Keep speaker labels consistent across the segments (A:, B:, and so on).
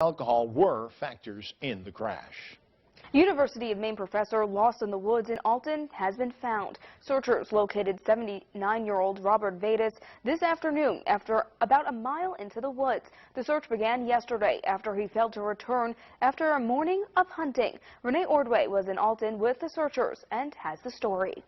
A: Alcohol were factors in the crash.
B: University of Maine professor lost in the woods in Alton has been found. Searchers located 79-year-old Robert Vadis this afternoon after about a mile into the woods. The search began yesterday after he failed to return after a morning of hunting. Renee Ordway was in Alton with the searchers and has the story.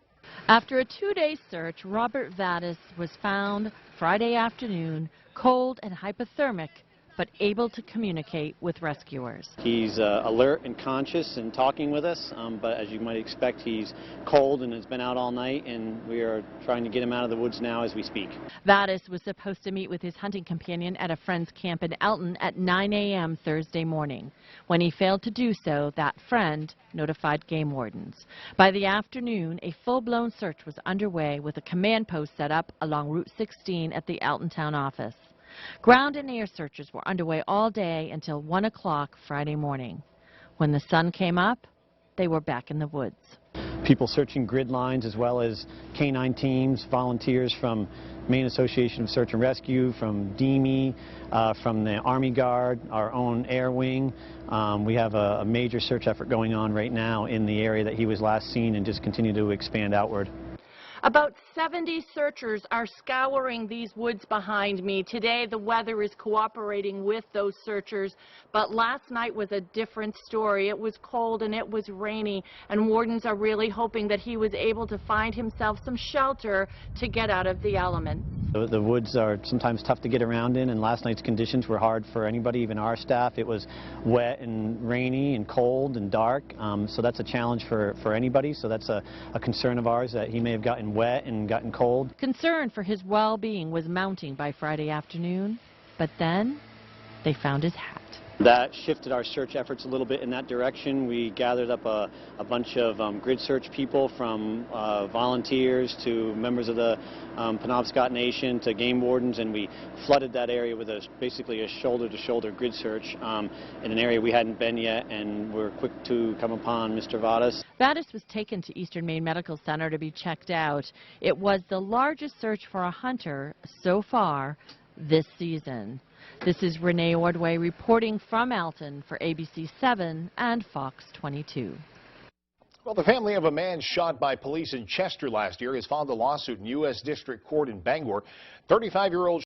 C: After a two-day search, Robert Vadis was found Friday afternoon, cold and hypothermic, but able to communicate with rescuers.
D: He's alert and conscious and talking with us, but as you might expect, he's cold and has been out all night, and we are trying to get him out of the woods now as we speak.
C: Vadis was supposed to meet with his hunting companion at a friend's camp in Alton at 9 a.m. Thursday morning. When he failed to do so, that friend notified game wardens. By the afternoon, a full-blown search was underway with a command post set up along Route 16 at the Alton town office. Ground and air searches were underway all day until 1 o'clock Friday morning. When the sun came up, they were back in the woods.
D: People searching grid lines as well as canine teams, volunteers from Maine Association of Search and Rescue, from DEEMI, from the Army Guard, our own air wing. We have a major search effort going on right now in the area that he was last seen and just continue to expand outward.
C: About 70 searchers are scouring these woods behind me. Today the weather is cooperating with those searchers, but last night was a different story. It was cold and it was rainy, and wardens are really hoping that he was able to find himself some shelter to get out of the elements.
D: The woods are sometimes tough to get around in, and last night's conditions were hard for anybody, even our staff. It was wet and rainy and cold and dark, so that's a challenge for anybody. So that's a concern of ours, that he may have gotten wet and gotten cold.
C: Concern for his well-being was mounting by Friday afternoon, but then they found his hat.
D: That shifted our search efforts a little bit in that direction. We gathered up a bunch of grid search people, from volunteers to members of the Penobscot Nation to game wardens, and we flooded that area with basically a shoulder-to-shoulder grid search in an area we hadn't been yet, and we're quick to come upon Mr. Vadis.
C: Vadis was taken to Eastern Maine Medical Center to be checked out. It was the largest search for a hunter so far this season. This is Renee Ordway reporting from Alton for ABC 7 and Fox 22.
A: Well, the family of a man shot by police in Chester last year has filed a lawsuit in U.S. District Court in Bangor. 35-year-old